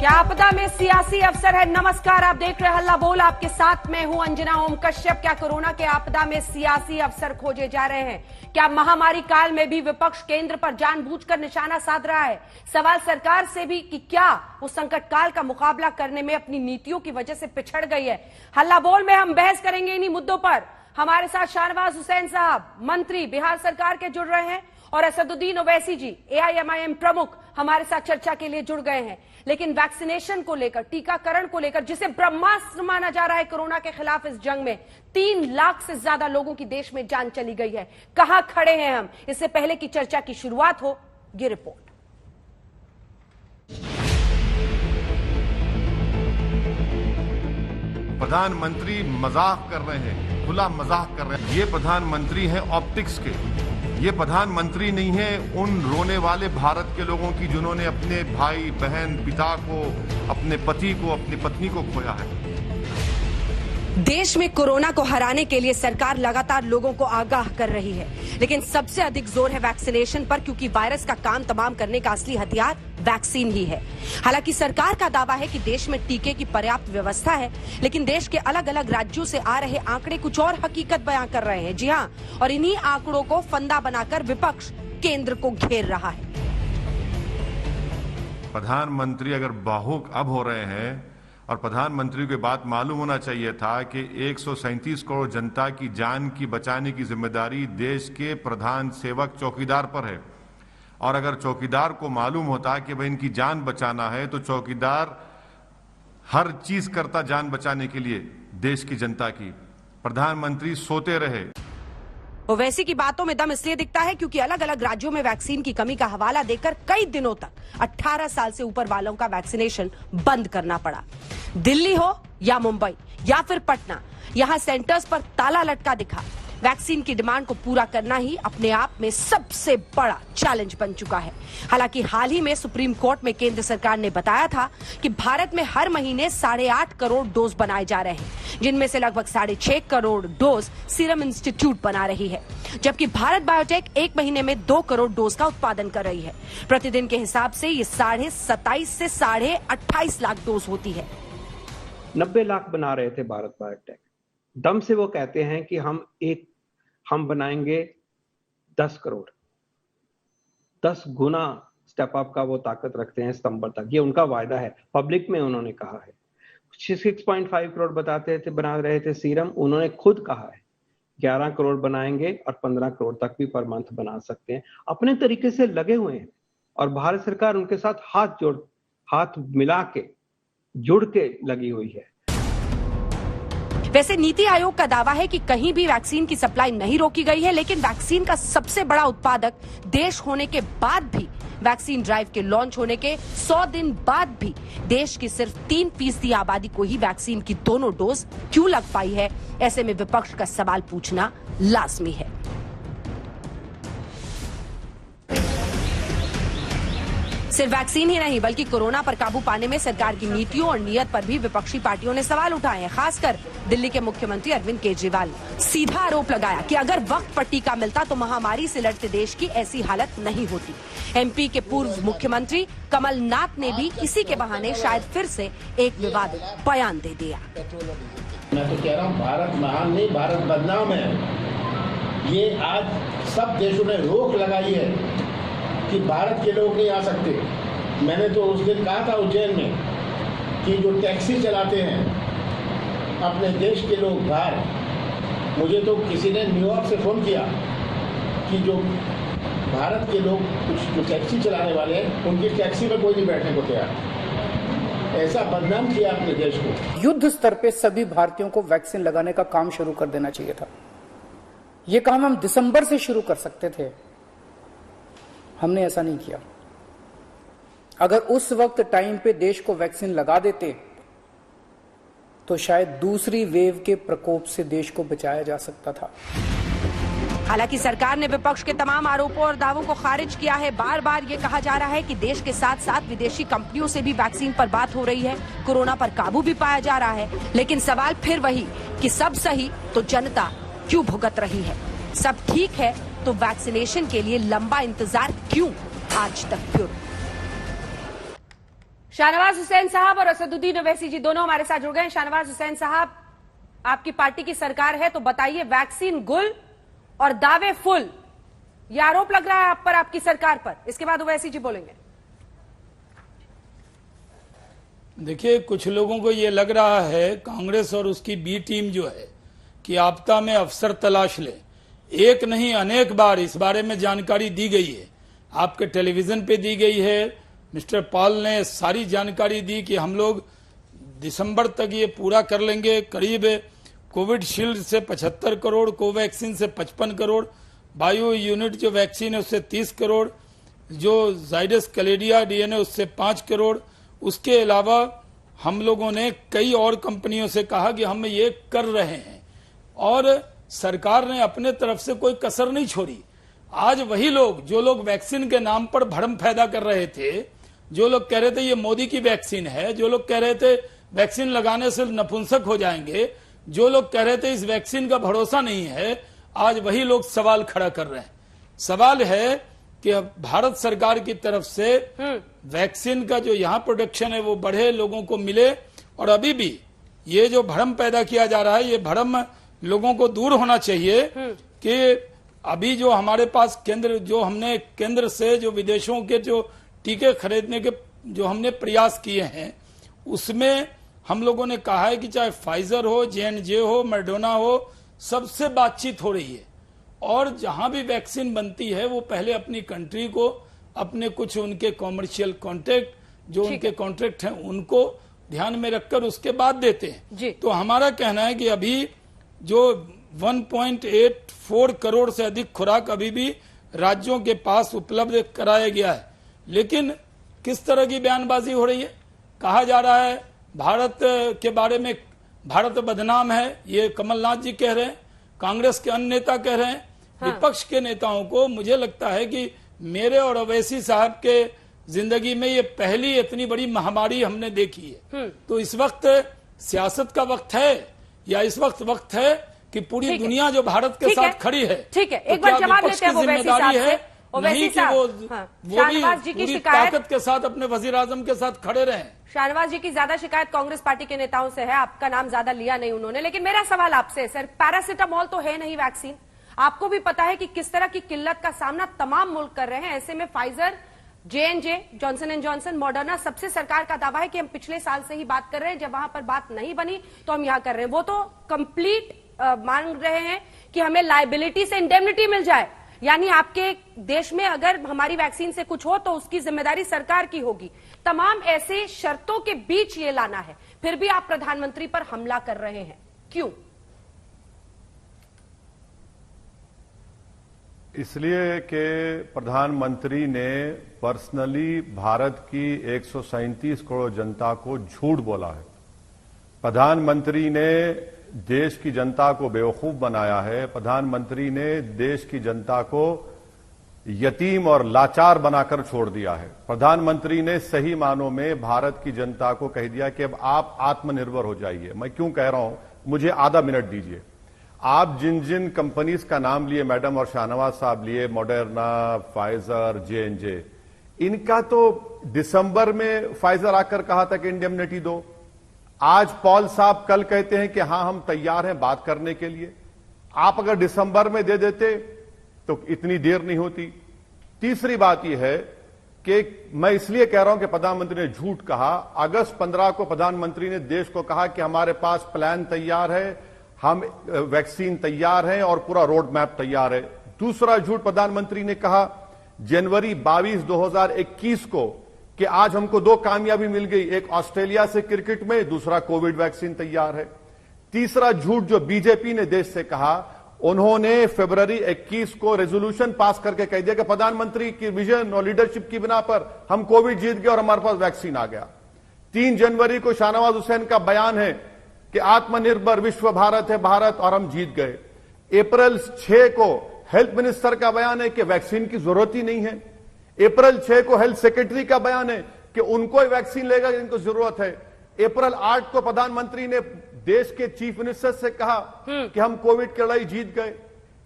क्या आपदा में सियासी अवसर है? नमस्कार, आप देख रहे हैं हल्ला बोल। आपके साथ मैं हूं अंजना ओम कश्यप। क्या कोरोना के आपदा में सियासी अवसर खोजे जा रहे हैं? क्या महामारी काल में भी विपक्ष केंद्र पर जानबूझकर निशाना साध रहा है? सवाल सरकार से भी कि क्या वो संकट काल का मुकाबला करने में अपनी नीतियों की वजह से पिछड़ गई है? हल्ला बोल में हम बहस करेंगे इन्हीं मुद्दों पर। हमारे साथ शाहनवाज हुसैन साहब, मंत्री बिहार सरकार के, जुड़ रहे हैं और असदुद्दीन ओवैसी जी, एआईएमआईएम प्रमुख, हमारे साथ चर्चा के लिए जुड़ गए हैं। लेकिन वैक्सीनेशन को लेकर, टीकाकरण को लेकर, जिसे ब्रह्मास्त्र माना जा रहा है कोरोना के खिलाफ इस जंग में, 3 लाख से ज्यादा लोगों की देश में जान चली गई है। कहां खड़े हैं हम? इससे पहले की चर्चा की शुरुआत हो, ये रिपोर्ट। प्रधानमंत्री मजाक कर रहे हैं, खुला मजाक कर रहे हैं। ये प्रधानमंत्री हैं ऑप्टिक्स के। ये प्रधानमंत्री नहीं है उन रोने वाले भारत के लोगों की जिन्होंने अपने भाई बहन, पिता को, अपने पति को, अपनी पत्नी को खोया है। देश में कोरोना को हराने के लिए सरकार लगातार लोगों को आगाह कर रही है, लेकिन सबसे अधिक जोर है वैक्सीनेशन पर, क्योंकि वायरस का काम तमाम करने का असली हथियार वैक्सीन ही है। हालांकि सरकार का दावा है कि देश में टीके की पर्याप्त व्यवस्था है, लेकिन देश के अलग अलग राज्यों से आ रहे आंकड़े कुछ और हकीकत बयां कर रहे हैं। जी हां, और इन्हीं आंकड़ों को फंदा बनाकर विपक्ष केंद्र को घेर रहा है। प्रधानमंत्री अगर भावुक अब हो रहे हैं, और प्रधानमंत्री की बात मालूम होना चाहिए था कि 137 करोड़ जनता की जान की बचाने की जिम्मेदारी देश के प्रधान सेवक चौकीदार पर है। और अगर चौकीदार को मालूम होता कि भाई इनकी जान बचाना है, तो चौकीदार हर चीज करता जान बचाने के लिए देश की जनता की। प्रधानमंत्री सोते रहे। ओवैसी की बातों में दम इसलिए दिखता है क्योंकि अलग अलग राज्यों में वैक्सीन की कमी का हवाला देकर कई दिनों तक 18 साल से ऊपर वालों का वैक्सीनेशन बंद करना पड़ा। दिल्ली हो या मुंबई या फिर पटना, यहां सेंटर्स पर ताला लटका दिखा। वैक्सीन की डिमांड को पूरा करना ही अपने आप में सबसे बड़ा चैलेंज बन चुका है। हालांकि हाल ही में सुप्रीम कोर्ट में केंद्र सरकार ने बताया था कि भारत में हर महीने 8.5 करोड़ डोज बनाए जा रहे हैं, जिनमें से लगभग 6.5 करोड़ डोज सीरम इंस्टीट्यूट बना रही है, जबकि भारत बायोटेक 1 महीने में 2 करोड़ डोज का उत्पादन कर रही है। प्रतिदिन के हिसाब से ये 27.5 से 28.5 लाख डोज होती है। 90 लाख बना रहे थे भारत बायोटेक। दम से वो कहते हैं कि हम बनाएंगे 10 करोड़, 10 गुना स्टेप अप का वो ताकत रखते हैं सितंबर तक। ये उनका वायदा है, पब्लिक में उन्होंने कहा है। 6.5 करोड़ बना रहे थे सीरम, उन्होंने खुद कहा है 11 करोड़ बनाएंगे और 15 करोड़ तक भी पर मंथ बना सकते हैं। अपने तरीके से लगे हुए हैं और भारत सरकार उनके साथ हाथ मिला के जुड़ के लगी हुई है। वैसे नीति आयोग का दावा है कि कहीं भी वैक्सीन की सप्लाई नहीं रोकी गई है, लेकिन वैक्सीन का सबसे बड़ा उत्पादक देश होने के बाद भी, वैक्सीन ड्राइव के लॉन्च होने के 100 दिन बाद भी देश की सिर्फ 3% आबादी को ही वैक्सीन की दोनों डोज क्यों लग पाई है? ऐसे में विपक्ष का सवाल पूछना लाजमी है। सिर्फ वैक्सीन ही नहीं, बल्कि कोरोना पर काबू पाने में सरकार की नीतियों और नीयत पर भी विपक्षी पार्टियों ने सवाल उठाए हैं। खासकर दिल्ली के मुख्यमंत्री अरविंद केजरीवाल सीधा आरोप लगाया कि अगर वक्त पर टीका मिलता तो महामारी से लड़ते देश की ऐसी हालत नहीं होती। एमपी के पूर्व मुख्यमंत्री कमलनाथ ने भी इसी के बहाने शायद फिर से एक विवादित बयान दे दिया। मैं तो कह रहा हूँ, भारत महान नहीं, भारत बदनाम है। ये आज सब देशों ने रोक लगाई है कि भारत के लोग नहीं आ सकते। मैंने तो उस दिन कहा था उज्जैन में कि जो टैक्सी चलाते हैं अपने देश के लोग बाहर, मुझे तो किसी ने न्यूयॉर्क से फोन किया कि जो भारत के लोग कुछ जो टैक्सी चलाने वाले हैं, उनकी टैक्सी में कोई नहीं बैठने को तैयार। ऐसा बदनाम किया अपने देश को। युद्ध स्तर पे सभी भारतीयों को वैक्सीन लगाने का काम शुरू कर देना चाहिए था। ये काम हम दिसंबर से शुरू कर सकते थे, हमने ऐसा नहीं किया। अगर उस वक्त टाइम पे देश को वैक्सीन लगा देते तो शायद दूसरी वेव के प्रकोप से देश को बचाया जा सकता था। हालांकि सरकार ने विपक्ष के तमाम आरोपों और दावों को खारिज किया है। बार बार ये कहा जा रहा है कि देश के साथ साथ विदेशी कंपनियों से भी वैक्सीन पर बात हो रही है, कोरोना पर काबू भी पाया जा रहा है। लेकिन सवाल फिर वही कि सब सही तो जनता क्यों भुगत रही है? सब ठीक है तो वैक्सीनेशन के लिए लंबा इंतजार क्यों आज तक क्यों? शाहनवाज हुसैन साहब और असदुद्दीन ओवैसी जी दोनों हमारे साथ जुड़ गए हैं। शाहनवाज हुसैन साहब, आपकी पार्टी की सरकार है तो बताइए, वैक्सीन गुल और दावे फुल, ये आरोप लग रहा है आप पर, आपकी सरकार पर। इसके बाद ओवैसी जी बोलेंगे। देखिए, कुछ लोगों को ये लग रहा है, कांग्रेस और उसकी बी टीम जो है, कि आपदा में अफसर तलाश ले। एक नहीं अनेक बार इस बारे में जानकारी दी गई है, आपके टेलीविजन पे दी गई है। मिस्टर पॉल ने सारी जानकारी दी कि हम लोग दिसंबर तक ये पूरा कर लेंगे। करीब कोविड शील्ड से 75 करोड़, कोवैक्सीन से 55 करोड़, बायो यूनिट जो वैक्सीन है उससे 30 करोड़, जो जाइडस कैलेडिया डीएनए उससे 5 करोड़। उसके अलावा हम लोगों ने कई और कंपनियों से कहा कि हम ये कर रहे हैं और सरकार ने अपने तरफ से कोई कसर नहीं छोड़ी। आज वही लोग, जो लोग वैक्सीन के नाम पर भ्रम पैदा कर रहे थे, जो लोग कह रहे थे ये मोदी की वैक्सीन है, जो लोग कह रहे थे वैक्सीन लगाने से नपुंसक हो जाएंगे, जो लोग कह रहे थे इस वैक्सीन का भरोसा नहीं है, आज वही लोग सवाल खड़ा कर रहे हैं। सवाल है कि अब भारत सरकार की तरफ से वैक्सीन का जो यहाँ प्रोडक्शन है वो बढ़े, लोगों को मिले। और अभी भी ये जो भ्रम पैदा किया जा रहा है, ये भ्रम लोगों को दूर होना चाहिए कि अभी जो हमारे पास केंद्र, जो हमने केंद्र से जो विदेशों के जो टीके खरीदने के जो हमने प्रयास किए हैं, उसमें हम लोगों ने कहा है कि चाहे फाइजर हो, J&J हो, मर्डोना हो, सबसे बातचीत हो रही है। और जहां भी वैक्सीन बनती है वो पहले अपनी कंट्री को, अपने कुछ उनके कॉमर्शियल कॉन्ट्रैक्ट, जो उनके कॉन्ट्रैक्ट हैं, उनको ध्यान में रखकर उसके बाद देते हैं। तो हमारा कहना है कि अभी जो 1.84 करोड़ से अधिक खुराक अभी भी राज्यों के पास उपलब्ध कराया गया है। लेकिन किस तरह की बयानबाजी हो रही है, कहा जा रहा है भारत के बारे में, भारत बदनाम है, ये कमलनाथ जी कह रहे हैं, कांग्रेस के अन्य नेता कह रहे हैं। विपक्ष के नेताओं को मुझे लगता है कि मेरे और ओवैसी साहब के जिंदगी में ये पहली इतनी बड़ी महामारी हमने देखी है। तो इस वक्त सियासत का वक्त है, या इस वक्त है कि पूरी दुनिया जो भारत के साथ खड़ी है। ठीक है, एक बार जवाब लेते हैं ओवैसी साहब से। नहीं कि वो भी पूरी ताकत के साथ अपने वजीर आजम के साथ खड़े रहे। शाहनवाज जी की ज्यादा शिकायत कांग्रेस पार्टी के नेताओं से है, आपका नाम ज्यादा लिया नहीं उन्होंने। लेकिन मेरा सवाल आपसे, सर, पैरासिटामोल तो है नहीं वैक्सीन, आपको भी पता है कि किस तरह की किल्लत का सामना तमाम मुल्क कर रहे हैं। ऐसे में Pfizer, J&J, Johnson and Johnson, Moderna, सबसे सरकार का दावा है कि हम पिछले साल से ही बात कर रहे हैं, जब वहां पर बात नहीं बनी तो हम यहां कर रहे हैं। वो तो कंप्लीट मांग रहे हैं कि हमें लायबिलिटी से इंडेमनिटी मिल जाए, यानी आपके देश में अगर हमारी वैक्सीन से कुछ हो तो उसकी जिम्मेदारी सरकार की होगी। तमाम ऐसे शर्तों के बीच ये लाना है, फिर भी आप प्रधानमंत्री पर हमला कर रहे हैं, क्यों? इसलिए कि प्रधानमंत्री ने पर्सनली भारत की 137 करोड़ जनता को झूठ बोला है। प्रधानमंत्री ने देश की जनता को बेवकूफ बनाया है। प्रधानमंत्री ने देश की जनता को यतीम और लाचार बनाकर छोड़ दिया है। प्रधानमंत्री ने सही मानों में भारत की जनता को कह दिया कि अब आप आत्मनिर्भर हो जाइए। मैं क्यों कह रहा हूं, मुझे आधा मिनट दीजिए। आप जिन जिन कंपनीज का नाम लिए, मैडम और शाहनवाज साहब लिए, मॉडर्ना, फाइजर, J&J, इनका तो दिसंबर में फाइजर आकर कहा था कि इंडेमनिटी दो। आज पॉल साहब कल कहते हैं कि हां हम तैयार हैं बात करने के लिए। आप अगर दिसंबर में दे देते तो इतनी देर नहीं होती। तीसरी बात यह है कि मैं इसलिए कह रहा हूं कि प्रधानमंत्री ने झूठ कहा। अगस्त 15 को प्रधानमंत्री ने देश को कहा कि हमारे पास प्लान तैयार है, हम वैक्सीन तैयार हैं और पूरा रोड मैप तैयार है। दूसरा झूठ प्रधानमंत्री ने कहा जनवरी 22, 2021 को कि आज हमको 2 कामयाबी मिल गई, एक ऑस्ट्रेलिया से क्रिकेट में, दूसरा कोविड वैक्सीन तैयार है। तीसरा झूठ जो बीजेपी ने देश से कहा, उन्होंने फरवरी 21 को रेजोल्यूशन पास करके कह दिया कि प्रधानमंत्री की विजन और लीडरशिप की बिना पर हम कोविड जीत गए और हमारे पास वैक्सीन आ गया। 3 जनवरी को शाहनवाज हुसैन का बयान है कि आत्मनिर्भर विश्व भारत है भारत और हम जीत गए। अप्रैल 6 को हेल्थ मिनिस्टर का बयान है कि वैक्सीन की जरूरत ही नहीं है। अप्रैल 6 को हेल्थ सेक्रेटरी का बयान है कि उनको ही वैक्सीन लेगा जिनको जरूरत है। अप्रैल 8 को प्रधानमंत्री ने देश के चीफ मिनिस्टर से कहा कि हम कोविड की लड़ाई जीत गए।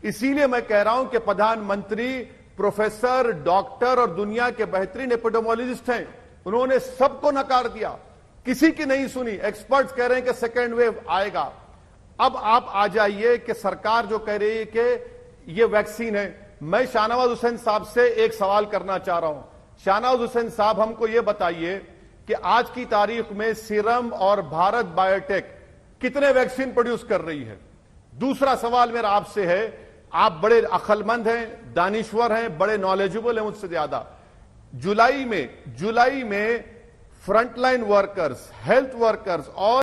इसीलिए मैं कह रहा हूं कि प्रधानमंत्री प्रोफेसर, डॉक्टर और दुनिया के बेहतरीन एपिडेमियोलॉजिस्ट हैं। उन्होंने सबको नकार दिया, किसी की नहीं सुनी। एक्सपर्ट्स कह रहे हैं कि सेकेंड वेव आएगा। अब आप आ जाइए कि सरकार जो कह रही है कि ये वैक्सीन है। मैं शाहनवाज हुसैन साहब से एक सवाल करना चाह रहा हूं। शाहनवाज हुसैन साहब, हमको यह बताइए कि आज की तारीख में सीरम और भारत बायोटेक कितने वैक्सीन प्रोड्यूस कर रही है? दूसरा सवाल मेरा आपसे है, आप बड़े अक्लमंद हैं, दानिश्वर हैं, बड़े नॉलेजेबल हैं मुझसे ज्यादा। जुलाई में फ्रंटलाइन वर्कर्स, हेल्थ वर्कर्स और